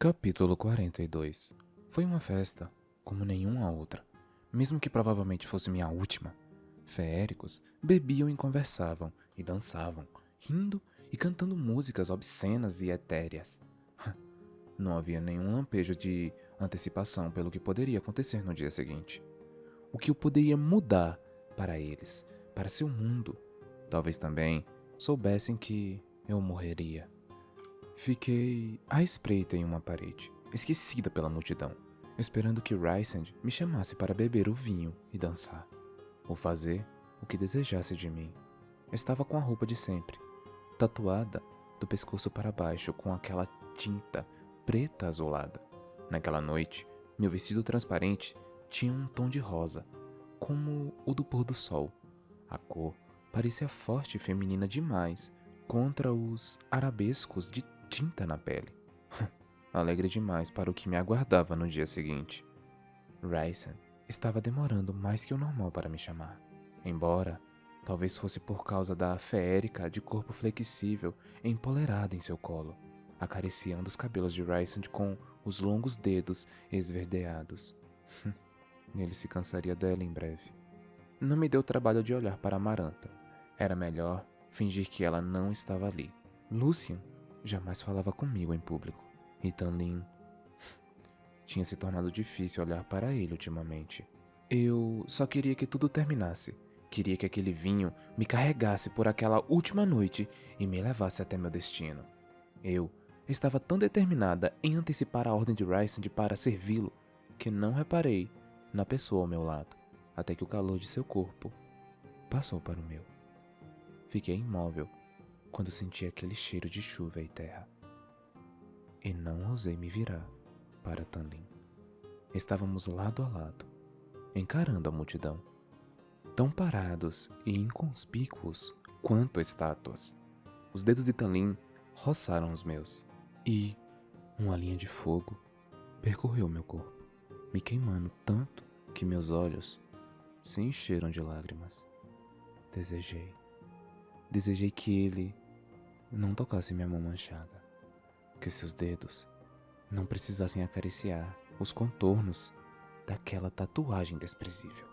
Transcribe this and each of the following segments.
Capítulo 42. Foi uma festa, como nenhuma outra, mesmo que provavelmente fosse minha última. Feéricos bebiam e conversavam, e dançavam, rindo e cantando músicas obscenas e etéreas. Não havia nenhum lampejo de antecipação pelo que poderia acontecer no dia seguinte. O que eu poderia mudar para eles, para seu mundo. Talvez também soubessem que eu morreria. Fiquei à espreita em uma parede, esquecida pela multidão, esperando que Rysand me chamasse para beber o vinho e dançar, ou fazer o que desejasse de mim. Estava com a roupa de sempre, tatuada do pescoço para baixo com aquela tinta preta azulada. Naquela noite, meu vestido transparente tinha um tom de rosa, como o do pôr do sol. A cor parecia forte e feminina demais contra os arabescos de tinta na pele. Alegre demais para o que me aguardava no dia seguinte. Rysand estava demorando mais que o normal para me chamar. Embora talvez fosse por causa da feérica de corpo flexível empolerada em seu colo, acariciando os cabelos de Rysand com os longos dedos esverdeados. Ele se cansaria dela em breve. Não me deu trabalho de olhar para Amaranta. Era melhor fingir que ela não estava ali. Lucian jamais falava comigo em público. E Tanlin tinha se tornado difícil olhar para ele ultimamente. Eu só queria que tudo terminasse. Queria que aquele vinho me carregasse por aquela última noite e me levasse até meu destino. Eu estava tão determinada em antecipar a ordem de Rysand para servi-lo que não reparei na pessoa ao meu lado, até que o calor de seu corpo passou para o meu. Fiquei imóvel quando senti aquele cheiro de chuva e terra. E não ousei me virar para Tanlin. Estávamos lado a lado, encarando a multidão, tão parados e inconspícuos quanto estátuas. Os dedos de Tanlin roçaram os meus, e uma linha de fogo percorreu meu corpo, me queimando tanto que meus olhos se encheram de lágrimas. Desejei que ele não tocasse minha mão manchada, que seus dedos não precisassem acariciar os contornos daquela tatuagem desprezível.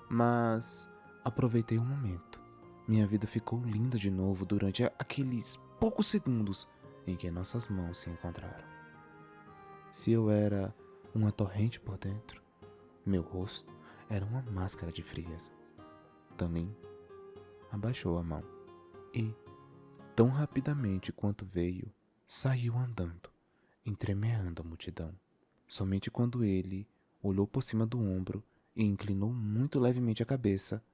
Mas aproveitei o momento. Minha vida ficou linda de novo durante aqueles poucos segundos em que nossas mãos se encontraram. Se eu era uma torrente por dentro, meu rosto era uma máscara de frieza. Tanlin abaixou a mão e, tão rapidamente quanto veio, saiu andando, entremeando a multidão. Somente quando ele olhou por cima do ombro e inclinou muito levemente a cabeça,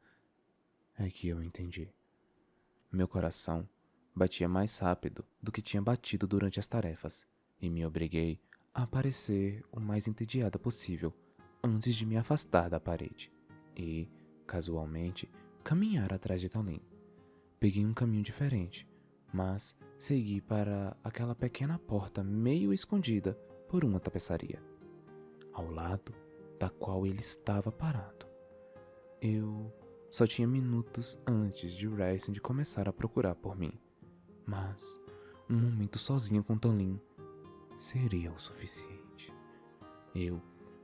é que eu entendi. Meu coração batia mais rápido do que tinha batido durante as tarefas, e me obriguei a parecer o mais entediada possível antes de me afastar da parede e, casualmente, caminhar atrás de Tanlin. Peguei um caminho diferente, mas segui para aquela pequena porta meio escondida por uma tapeçaria, ao lado da qual ele estava parado. Eu só tinha minutos antes de Rysand começar a procurar por mim, mas um momento sozinho com Tanlin seria o suficiente. Eu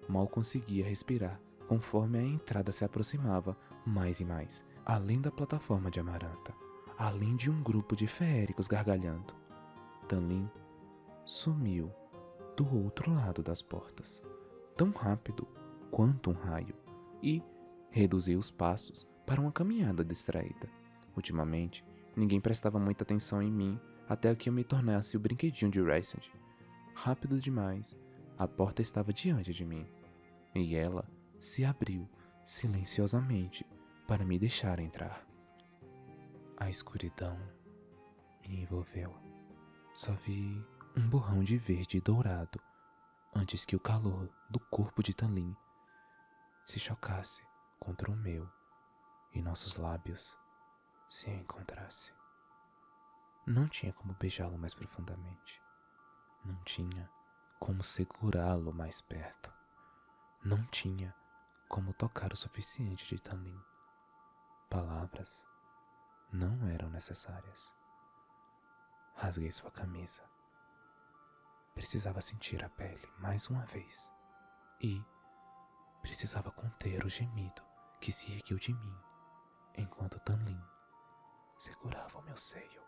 mal conseguia respirar conforme a entrada se aproximava mais e mais, além da plataforma de Amaranta, além de um grupo de feéricos gargalhando. Tanlin sumiu do outro lado das portas, tão rápido quanto um raio, e reduzi os passos para uma caminhada distraída. Ultimamente, ninguém prestava muita atenção em mim até que eu me tornasse o brinquedinho de Rysand. Rápido demais, a porta estava diante de mim, e ela se abriu silenciosamente para me deixar entrar. A escuridão me envolveu. Só vi um borrão de verde e dourado antes que o calor do corpo de Tanlin se chocasse contra o meu e nossos lábios se encontrassem. Não tinha como beijá-lo mais profundamente. Não tinha como segurá-lo mais perto. Não tinha como tocar o suficiente de Tanlin. Palavras não eram necessárias. Rasguei sua camisa. precisava sentir a pele mais uma vez e precisava conter o gemido que se ergueu de mim enquanto Tanlin segurava o meu seio.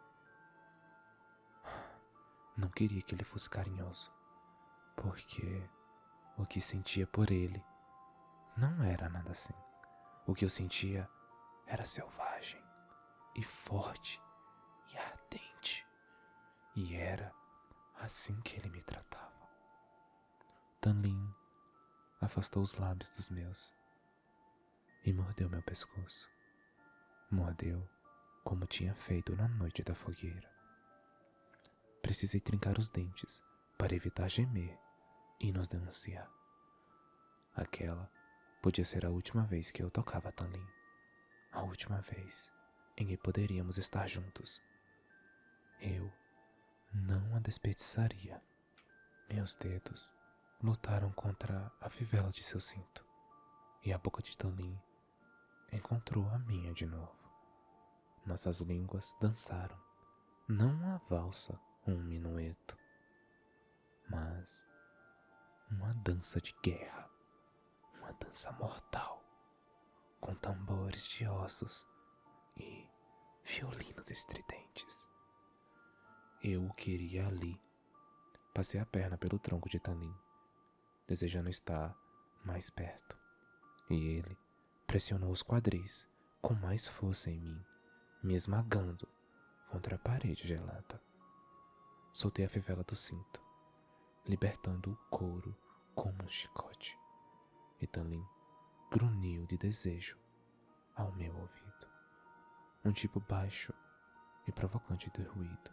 Não queria que ele fosse carinhoso, porque o que sentia por ele não era nada assim. O que eu sentia era selvagem e forte e ardente, e era assim que ele me tratava. Tanlin afastou os lábios dos meus e mordeu meu pescoço. Mordeu como tinha feito na noite da fogueira. Precisei trincar os dentes para evitar gemer e nos denunciar. Aquela podia ser a última vez que eu tocava Tanlin. A última vez em que poderíamos estar juntos. Eu não a desperdiçaria. Meus dedos lutaram contra a fivela de seu cinto e a boca de Tanlin encontrou a minha de novo. Nossas línguas dançaram, não uma valsa ou um minueto, mas uma dança de guerra, uma dança mortal, com tambores de ossos e violinos estridentes. Eu o queria ali. Passei a perna pelo tronco de Tanlin, desejando estar mais perto, e ele pressionou os quadris com mais força em mim, me esmagando contra a parede gelada. Soltei a fivela do cinto, libertando o couro como um chicote, e Tanlin grunhiu de desejo ao meu ouvido. Um tipo baixo e provocante de ruído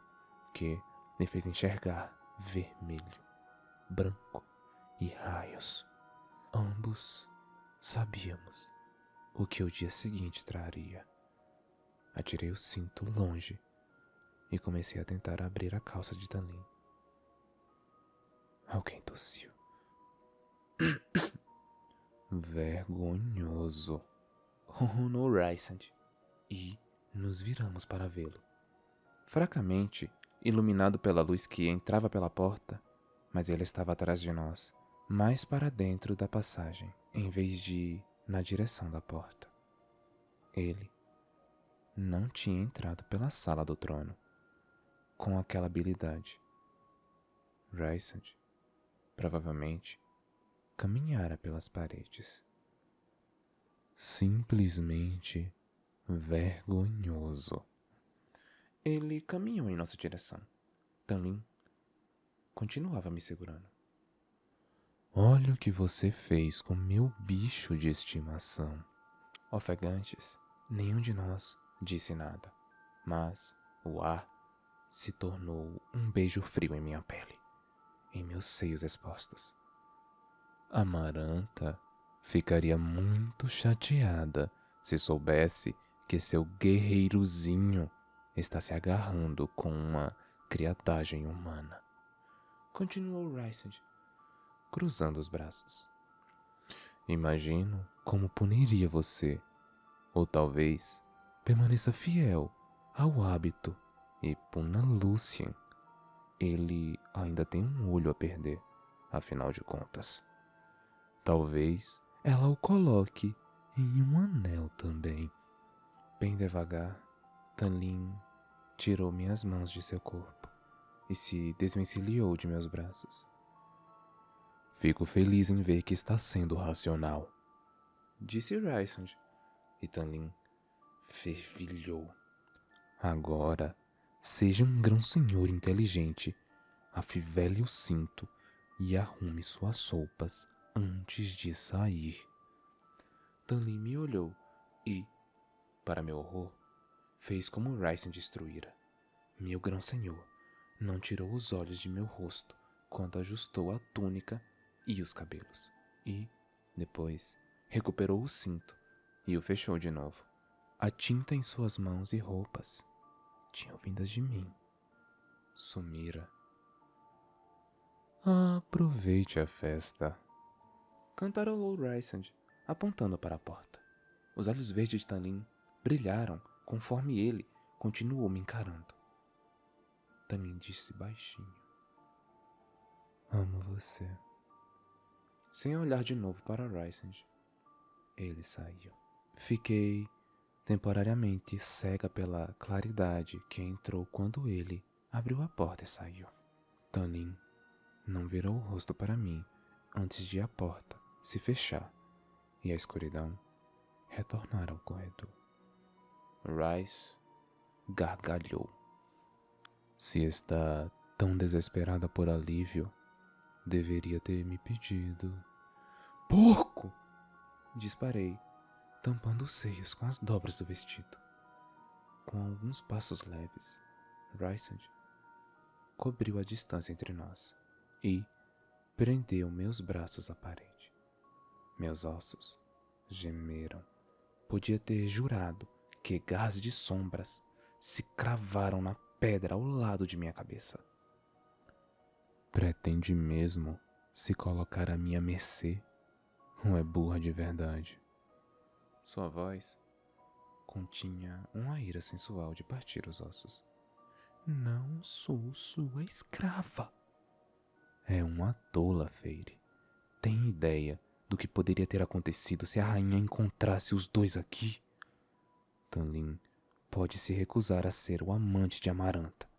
que me fez enxergar vermelho, branco e raios. Ambos sabíamos o que o dia seguinte traria. Atirei o cinto longe e comecei a tentar abrir a calça de Tanlin. Alguém tossiu. Vergonhoso, ronronou Rysand, e nos viramos para vê-lo. Fracamente, iluminado pela luz que entrava pela porta, mas ele estava atrás de nós, mais para dentro da passagem, em vez de ir na direção da porta. Ele não tinha entrado pela sala do trono com aquela habilidade. Rysand provavelmente caminhara pelas paredes. Simplesmente vergonhoso. Ele caminhou em nossa direção. Tanlin continuava me segurando. Olha o que você fez com meu bicho de estimação. Ofegantes, nenhum de nós disse nada, mas o ar se tornou um beijo frio em minha pele, em meus seios expostos. Amaranta ficaria muito chateada se soubesse que seu guerreirozinho está se agarrando com uma criadagem humana. Continuou Rysand, cruzando os braços. Imagino como puniria você, ou talvez permaneça fiel ao hábito e puna Lucien. Ele ainda tem um olho a perder, afinal de contas. Talvez ela o coloque em um anel também. Bem devagar, Tanlin tirou minhas mãos de seu corpo e se desvencilhou de meus braços. Fico feliz em ver que está sendo racional, disse Rysand, e Tanlin fervilhou. Agora, seja um grão-senhor inteligente, afivele o cinto e arrume suas roupas antes de sair. Tanlin me olhou e, para meu horror, fez como Rysand instruíra. Meu grão-senhor não tirou os olhos de meu rosto quando ajustou a túnica e os cabelos, e, depois, recuperou o cinto e o fechou de novo. A tinta em suas mãos e roupas tinham vindas de mim. Sumira. Aproveite a festa, cantarolou Rysand, apontando para a porta. Os olhos verdes de Tanlin brilharam conforme ele continuou me encarando. Tanlin disse baixinho. Amo você. Sem olhar de novo para Rysand, ele saiu. Fiquei temporariamente cega pela claridade que entrou quando ele abriu a porta e saiu. Tanlin não virou o rosto para mim antes de a porta se fechar e a escuridão retornar ao corredor. Rice gargalhou. Se está tão desesperada por alívio, deveria ter me pedido. Porco! Disparei, tampando os seios com as dobras do vestido. Com alguns passos leves, Rysand cobriu a distância entre nós e prendeu meus braços à parede. Meus ossos gemeram. Podia ter jurado que garras de sombras se cravaram na pedra ao lado de minha cabeça. Pretende mesmo se colocar à minha mercê? Ou é burra de verdade? Sua voz continha uma ira sensual de partir os ossos. Não sou sua escrava. É uma tola, Feire. Tem ideia do que poderia ter acontecido se a rainha encontrasse os dois aqui? Tanlin pode se recusar a ser o amante de Amaranta,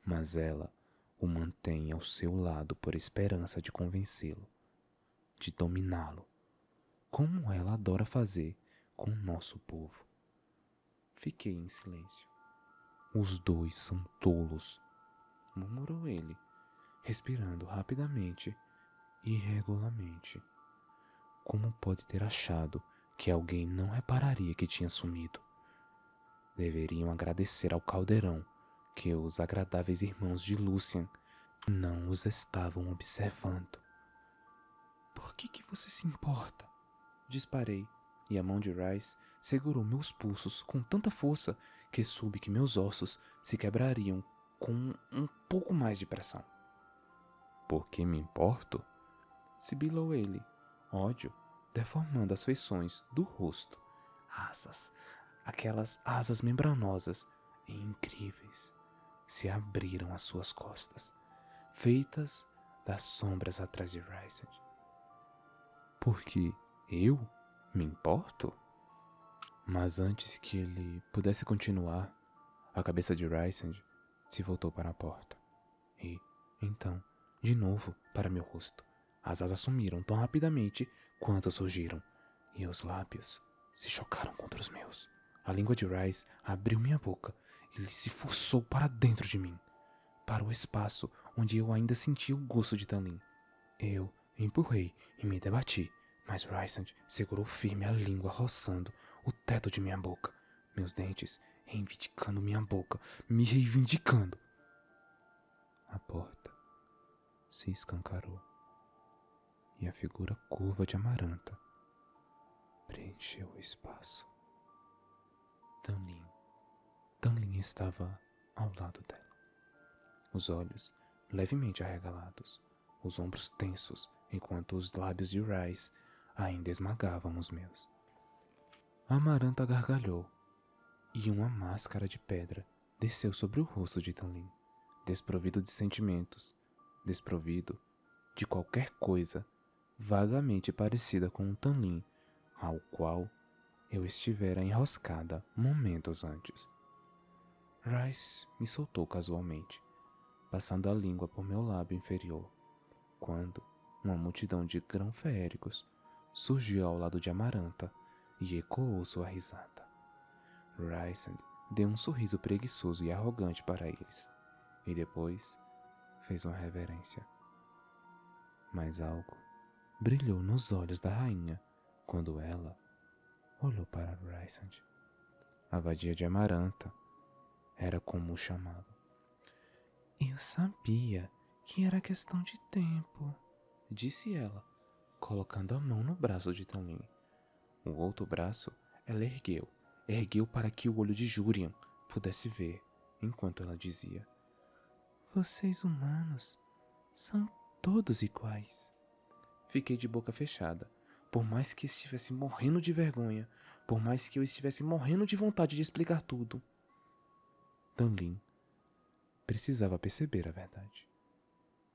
mas ela o mantém ao seu lado por esperança de convencê-lo, de dominá-lo, como ela adora fazer com o nosso povo. Fiquei em silêncio. Os dois são tolos, murmurou ele, respirando rapidamente e irregularmente. Como pode ter achado que alguém não repararia que tinha sumido? Deveriam agradecer ao caldeirão que os agradáveis irmãos de Lucien não os estavam observando. Por que você se importa? Disparei, e a mão de Rice segurou meus pulsos com tanta força que soube que meus ossos se quebrariam com um pouco mais de pressão. Por que me importo? Sibilou ele, ódio deformando as feições do rosto. Asas, aquelas asas membranosas e incríveis, se abriram às suas costas, feitas das sombras atrás de Rysand. Porque eu me importo? Mas antes que ele pudesse continuar, a cabeça de Rysand se voltou para a porta. E, então, de novo para meu rosto. As asas sumiram tão rapidamente quanto surgiram, e os lábios se chocaram contra os meus. A língua de Rice abriu minha boca e ele se forçou para dentro de mim, para o espaço onde eu ainda sentia o gosto de Tanlin. Eu empurrei e me debati, mas Rysand segurou firme a língua roçando o teto de minha boca, meus dentes reivindicando minha boca, me reivindicando. A porta se escancarou e a figura curva de Amaranta preencheu o espaço. Tanlin estava ao lado dela, os olhos levemente arregalados, os ombros tensos, enquanto os lábios de Rice ainda esmagavam os meus. Amaranta gargalhou, e uma máscara de pedra desceu sobre o rosto de Tanlin, desprovido de sentimentos, desprovido de qualquer coisa vagamente parecida com um Tanlin ao qual eu estivera enroscada momentos antes. Rice me soltou casualmente, passando a língua por meu lábio inferior, quando uma multidão de grão-feéricos surgiu ao lado de Amaranta e ecoou sua risada. Rysand deu um sorriso preguiçoso e arrogante para eles, e depois fez uma reverência. Mas algo brilhou nos olhos da rainha quando ela olhou para Rysand. A vadia de Amaranta era como o chamava. Eu sabia que era questão de tempo, disse ela, colocando a mão no braço de Tanlin. O outro braço ela ergueu para que o olho de Jurian pudesse ver, enquanto ela dizia: Vocês humanos são todos iguais. Fiquei de boca fechada, por mais que estivesse morrendo de vergonha, por mais que eu estivesse morrendo de vontade de explicar tudo. Tanlin precisava perceber a verdade.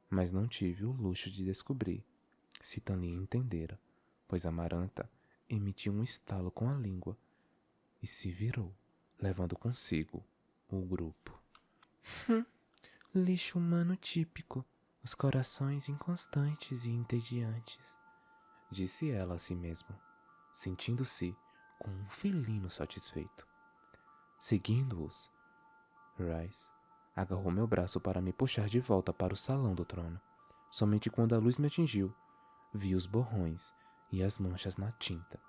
mas não tive o luxo de descobrir se Tanlin entendera, pois Amaranta emitiu um estalo com a língua e se virou, levando consigo o grupo. Lixo humano típico, os corações inconstantes e entediantes, disse ela a si mesma, sentindo-se como um felino satisfeito. Seguindo-os, Rice agarrou meu braço para me puxar de volta para o salão do trono. Somente quando a luz me atingiu, vi os borrões e as manchas na tinta,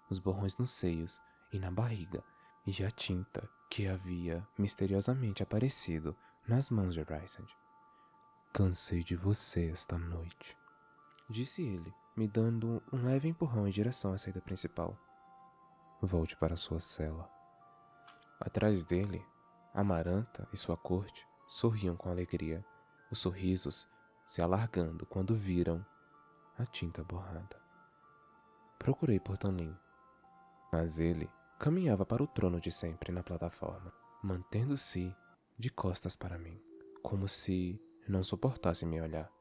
os borrões nos seios e na barriga, e a tinta que havia misteriosamente aparecido nas mãos de Rysand. Cansei de você esta noite, disse ele, me dando um leve empurrão em direção à saída principal. Volte para sua cela. Atrás dele, Amaranta e sua corte sorriam com alegria, os sorrisos se alargando quando viram a tinta borrada. Procurei por Tanlin, mas ele caminhava para o trono de sempre na plataforma, mantendo-se de costas para mim, como se não suportasse me olhar.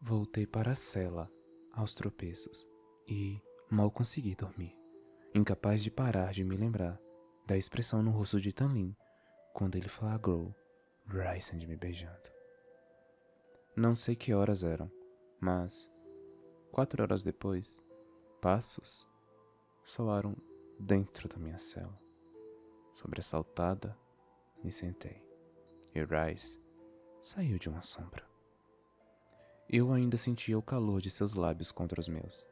Voltei para a cela aos tropeços e mal consegui dormir, incapaz de parar de me lembrar da expressão no rosto de Tanlin quando ele flagrou Rysand me beijando. Não sei que horas eram, mas 4 horas depois, passos soaram dentro da minha cela. Sobressaltada, me sentei e Rice saiu de uma sombra. Eu ainda sentia o calor de seus lábios contra os meus,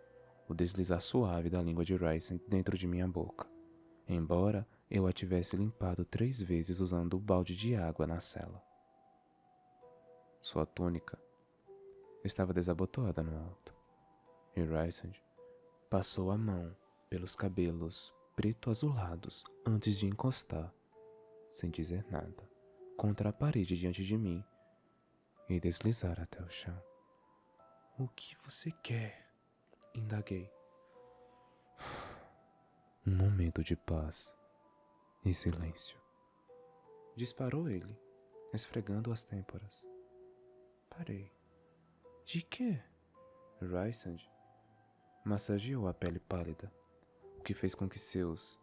o deslizar suave da língua de Rice dentro de minha boca, embora eu a tivesse limpado 3 vezes usando o balde de água na cela. Sua túnica estava desabotoada no alto, e Rysand passou a mão pelos cabelos preto-azulados antes de encostar, sem dizer nada, contra a parede diante de mim e deslizar até o chão. O que você quer? Indaguei. Um momento de paz e silêncio. Disparou ele, esfregando as têmporas. Parei. De quê? Rysand massageou a pele pálida, o que fez com que seus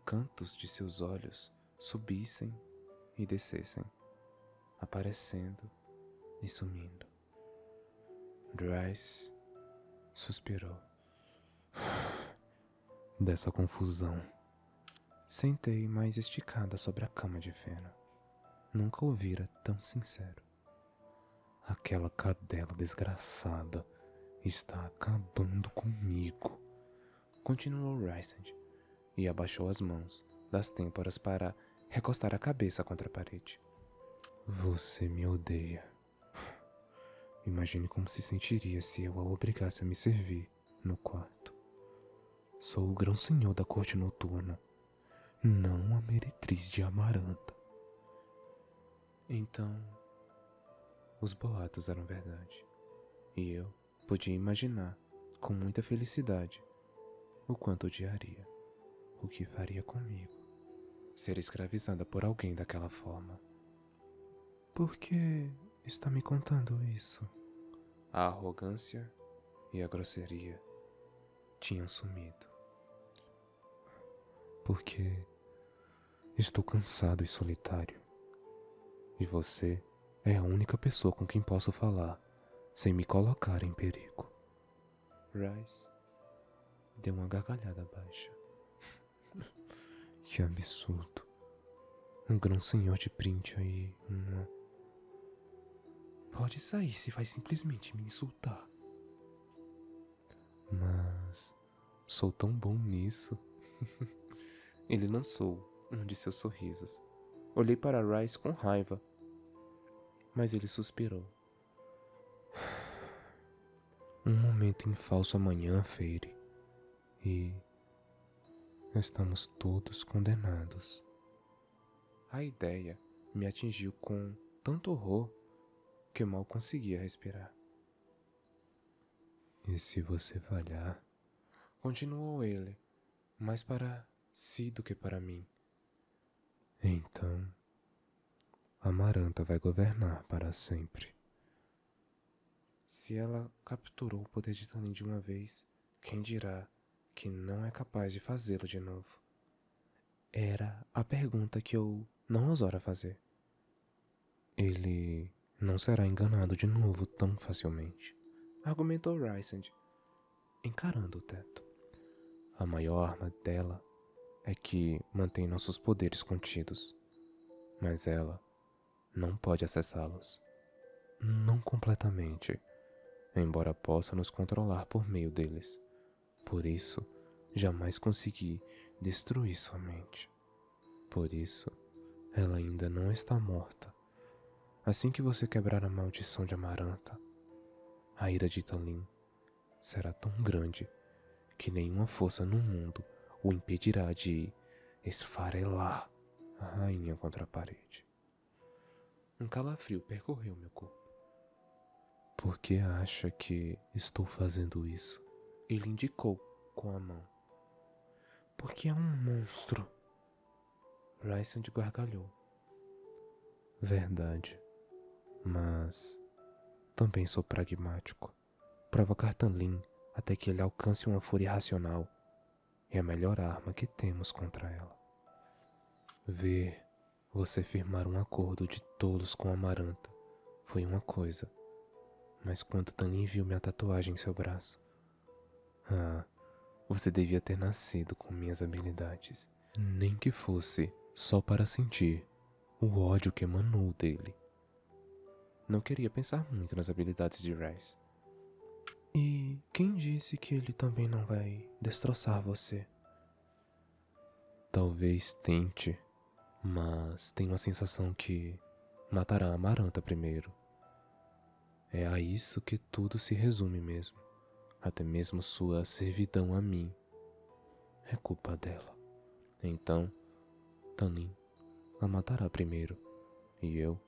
cantos de seus olhos subissem e descessem, aparecendo e sumindo. Rice suspirou. Dessa confusão. Sentei mais esticada sobre a cama de feno. Nunca o vira tão sincero. Aquela cadela desgraçada está acabando comigo, continuou Rysand, e abaixou as mãos das têmporas para recostar a cabeça contra a parede. Você me odeia. Imagine como se sentiria se eu a obrigasse a me servir no quarto. Sou o grão-senhor da corte noturna, não a meretriz de Amaranta. Então, os boatos eram verdade, e eu podia imaginar, com muita felicidade, o quanto odiaria, o que faria comigo, ser escravizada por alguém daquela forma. Por que está me contando isso? A arrogância e a grosseria tinham sumido. Porque estou cansado e solitário, e você é a única pessoa com quem posso falar sem me colocar em perigo. Rice deu uma gargalhada baixa. Que absurdo. Um grão-senhor de print aí, uma... Pode sair se vai simplesmente me insultar. Mas sou tão bom nisso. Ele lançou um de seus sorrisos. Olhei para Rice com raiva, mas ele suspirou. Um momento em falso amanhã, Feire, e estamos todos condenados. A ideia me atingiu com tanto horror que eu mal conseguia respirar. E se você falhar? Continuou ele, mais para si do que para mim. Então, Amaranta vai governar para sempre. Se ela capturou o poder de Tanlin de uma vez, quem dirá que não é capaz de fazê-lo de novo? Era a pergunta que eu não ousara fazer. Ele não será enganado de novo tão facilmente, argumentou Rysand, encarando o teto. A maior arma dela é que mantém nossos poderes contidos, mas ela não pode acessá-los. Não completamente, embora possa nos controlar por meio deles. Por isso, jamais consegui destruir sua mente. Por isso, ela ainda não está morta. Assim que você quebrar a maldição de Amaranta, a ira de Tanlin será tão grande que nenhuma força no mundo o impedirá de esfarelar a rainha contra a parede. Um calafrio percorreu meu corpo. Por que acha que estou fazendo isso? Ele indicou com a mão. Porque é um monstro. Rysand gargalhou. Verdade. Mas também sou pragmático. Provocar Tanlin até que ele alcance uma fúria irracional é a melhor arma que temos contra ela. Ver você firmar um acordo de tolos com Amaranta foi uma coisa, mas quando Tanlin viu minha tatuagem em seu braço, você devia ter nascido com minhas habilidades, nem que fosse só para sentir o ódio que emanou dele. Não queria pensar muito nas habilidades de Rhys. E quem disse que ele também não vai destroçar você? Talvez tente, mas tenho a sensação que matará a Amaranta primeiro. É a isso que tudo se resume mesmo. Até mesmo sua servidão a mim é culpa dela. Então, Tanlin a matará primeiro, e eu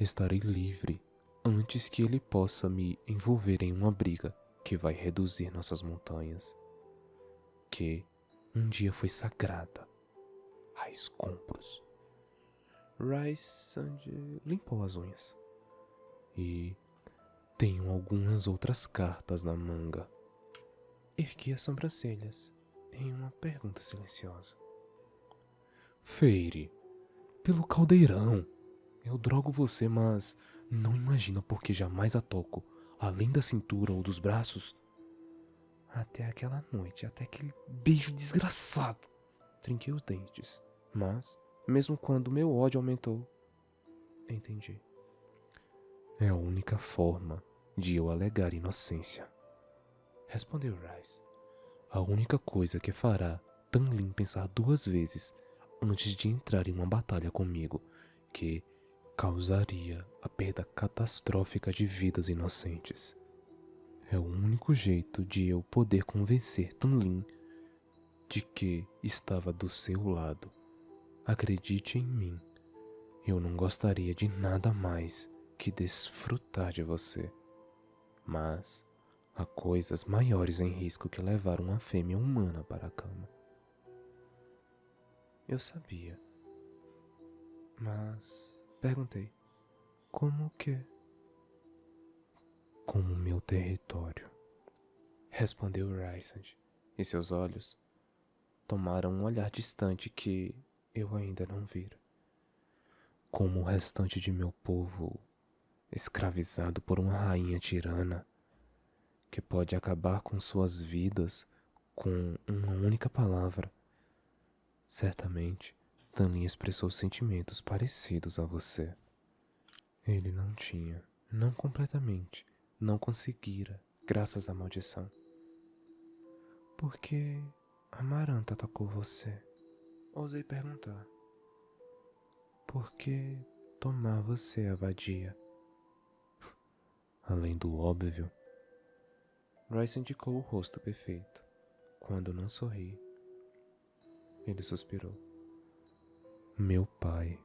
estarei livre antes que ele possa me envolver em uma briga que vai reduzir nossas montanhas, que um dia foi sagrada a escombros. Rysand limpou as unhas. E tenho algumas outras cartas na manga. Ergui as sobrancelhas em uma pergunta silenciosa. Feire, pelo caldeirão. Eu drogo você, mas não imagina por que jamais a toco, além da cintura ou dos braços. Até aquela noite, até aquele beijo desgraçado. Trinquei os dentes, mas, mesmo quando meu ódio aumentou, entendi. É a única forma de eu alegar inocência. Respondeu Rhys. A única coisa que fará Tanlin pensar duas vezes antes de entrar em uma batalha comigo, que causaria a perda catastrófica de vidas inocentes. É o único jeito de eu poder convencer Tanlin de que estava do seu lado. Acredite em mim, eu não gostaria de nada mais que desfrutar de você. Mas há coisas maiores em risco que levar uma fêmea humana para a cama. Eu sabia, mas perguntei, como o quê? Como meu território, respondeu Rysand, e seus olhos tomaram um olhar distante que eu ainda não vira. Como o restante de meu povo, escravizado por uma rainha tirana, que pode acabar com suas vidas com uma única palavra. Certamente, Tanlin expressou sentimentos parecidos a você. Ele não tinha, não completamente, não conseguira, graças à maldição. Por que Amaranta atacou você? Ousei perguntar. Por que tomar você a vadia? Além do óbvio, Rhys indicou o rosto perfeito. Quando não sorri, ele suspirou. Meu pai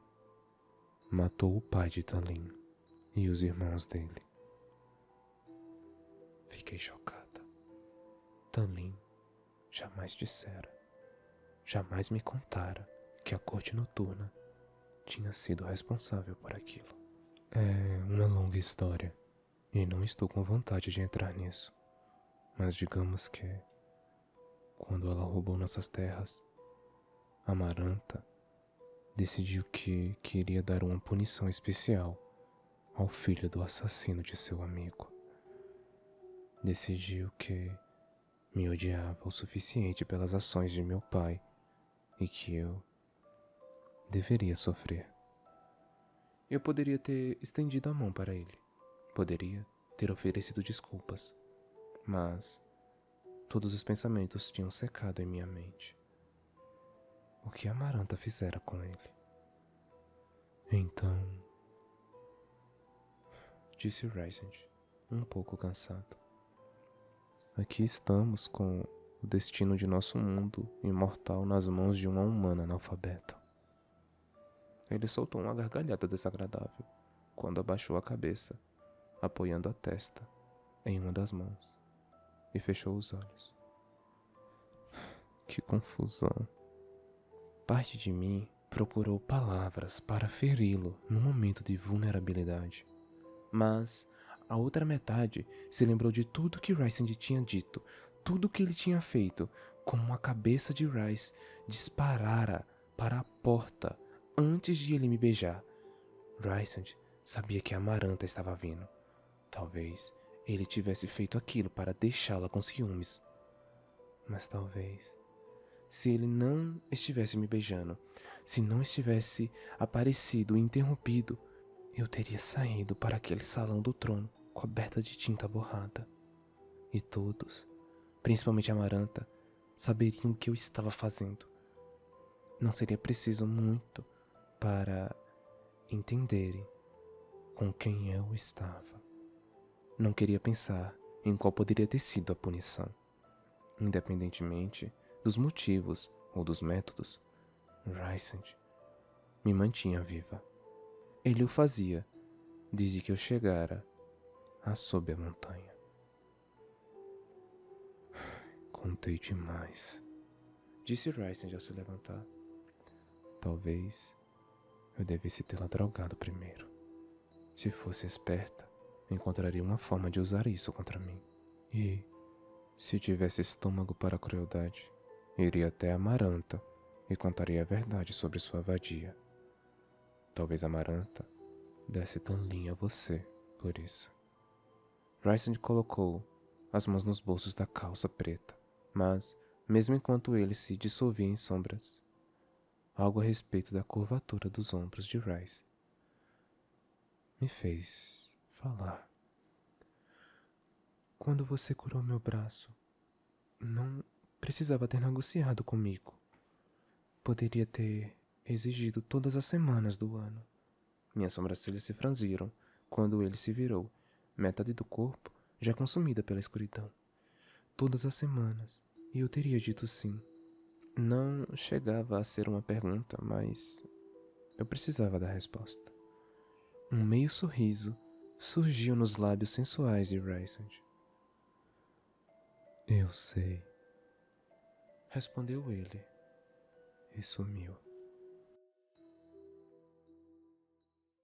matou o pai de Tanlin e os irmãos dele. Fiquei chocada. Tanlin jamais dissera, jamais me contara que a corte noturna tinha sido responsável por aquilo. É uma longa história, E não estou com vontade de entrar nisso. Mas digamos que, quando ela roubou nossas terras, Amaranta decidiu que queria dar uma punição especial ao filho do assassino de seu amigo. Decidiu que me odiava o suficiente pelas ações de meu pai e que eu deveria sofrer. Eu poderia ter estendido a mão para ele, poderia ter oferecido desculpas, mas todos os pensamentos tinham secado em minha mente. O que Amaranta fizera com ele? Então, disse Rysand, um pouco cansado. Aqui estamos com o destino de nosso mundo imortal nas mãos de uma humana analfabeta. Ele soltou uma gargalhada desagradável quando abaixou a cabeça, apoiando a testa em uma das mãos, e fechou os olhos. Que confusão. Parte de mim procurou palavras para feri-lo num momento de vulnerabilidade, mas a outra metade se lembrou de tudo que Rysand tinha dito, tudo que ele tinha feito, como a cabeça de Rhys disparara para a porta antes de ele me beijar. Rysand sabia que Amaranta estava vindo. Talvez ele tivesse feito aquilo para deixá-la com ciúmes. Mas talvez, se ele não estivesse me beijando, se não estivesse aparecido e interrompido, eu teria saído para aquele salão do trono coberta de tinta borrada. E todos, principalmente Amaranta, saberiam o que eu estava fazendo. Não seria preciso muito para entenderem com quem eu estava. Não queria pensar em qual poderia ter sido a punição. Independentemente dos motivos ou dos métodos, Rysand me mantinha viva. Ele o fazia desde que eu chegara a sob a montanha. Contei demais, disse Rysand ao se levantar. Talvez eu devesse tê-la drogado primeiro. Se fosse esperta, encontraria uma forma de usar isso contra mim. E, se tivesse estômago para a crueldade, iria até Amaranta e contaria a verdade sobre sua vadia. Talvez Amaranta desse Tanlin a você por isso. Rysand colocou as mãos nos bolsos da calça preta, mas, mesmo enquanto ele se dissolvia em sombras, algo a respeito da curvatura dos ombros de Rhys me fez falar. Quando você curou meu braço, não precisava ter negociado comigo. Poderia ter exigido todas as semanas do ano. Minhas sobrancelhas se franziram quando ele se virou, metade do corpo já consumida pela escuridão. Todas as semanas, e eu teria dito sim. Não chegava a ser uma pergunta, mas eu precisava da resposta. Um meio sorriso surgiu nos lábios sensuais de Rysand. Eu sei, respondeu ele e sumiu.